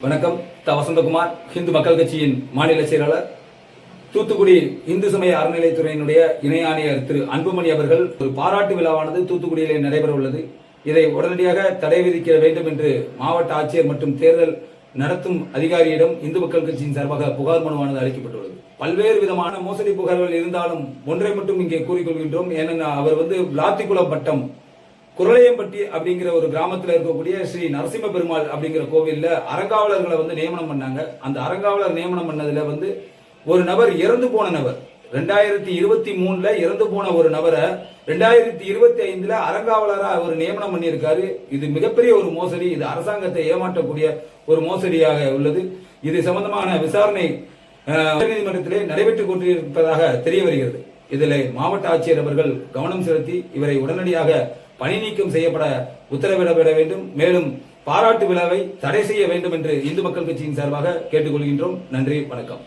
வணக்கம். வசந்தகுமார், இந்து மக்கள் கட்சியின் மாநில செயலாளர். தூத்துக்குடி இந்து சமய அறநிலையத்துறையினுடைய இணை ஆணையர் திரு அன்புமணி அவர்கள் ஒரு பாராட்டு விழாவானது தூத்துக்குடியிலே நடைபெற உள்ளது. இதை உடனடியாக தடை விதிக்க வேண்டும் என்று மாவட்ட ஆட்சியர் மற்றும் தேர்தல் நடத்தும் அதிகாரியிடம் இந்து மக்கள் கட்சியின் சார்பாக புகார் மனுவானது அளிக்கப்பட்டுள்ளது. பல்வேறு விதமான மோசடி புகார்கள் இருந்தாலும் ஒன்றை மட்டும் இங்கே கூறிக்கொள்கின்றோம். ஏனென்றால் அவர் விளாத்திக்குளம் பட்டம் குரளையம்பட்டி அப்படிங்கிற ஒரு கிராமத்தில் இருக்கக்கூடிய ஸ்ரீ நரசிம்ம பெருமாள் அப்படிங்கிற கோவில்ல அறங்காவலர்களை நியமனம் பண்ணாங்க. அந்த அறங்காவலர் நியமனம் பண்ணதுல ஒரு நபர் இறந்து போன நபர் 2023 இறந்து போன ஒரு நபரை 2025 அறங்காவலரா அவர் நியமனம் பண்ணியிருக்காரு. இது மிகப்பெரிய ஒரு மோசடி. இது அரசாங்கத்தை ஏமாற்றக்கூடிய ஒரு மோசடியாக உள்ளது. இது சம்பந்தமான விசாரணை உயர்நீதிமன்றத்திலே நடைபெற்றுக் கொண்டிருப்பதாக தெரிய வருகிறது. இதில் மாவட்ட ஆட்சியர் அவர்கள் கவனம் செலுத்தி இவரை உடனடியாக பணி நீக்கம் செய்யப்பட உத்தரவிடப்பட வேண்டும். மேலும் பாராட்டு விழாவை தடை செய்ய வேண்டும் என்று இந்து மக்கள் கட்சியின் சார்பாக கேட்டுக்கொள்கின்றோம். நன்றி, வணக்கம்.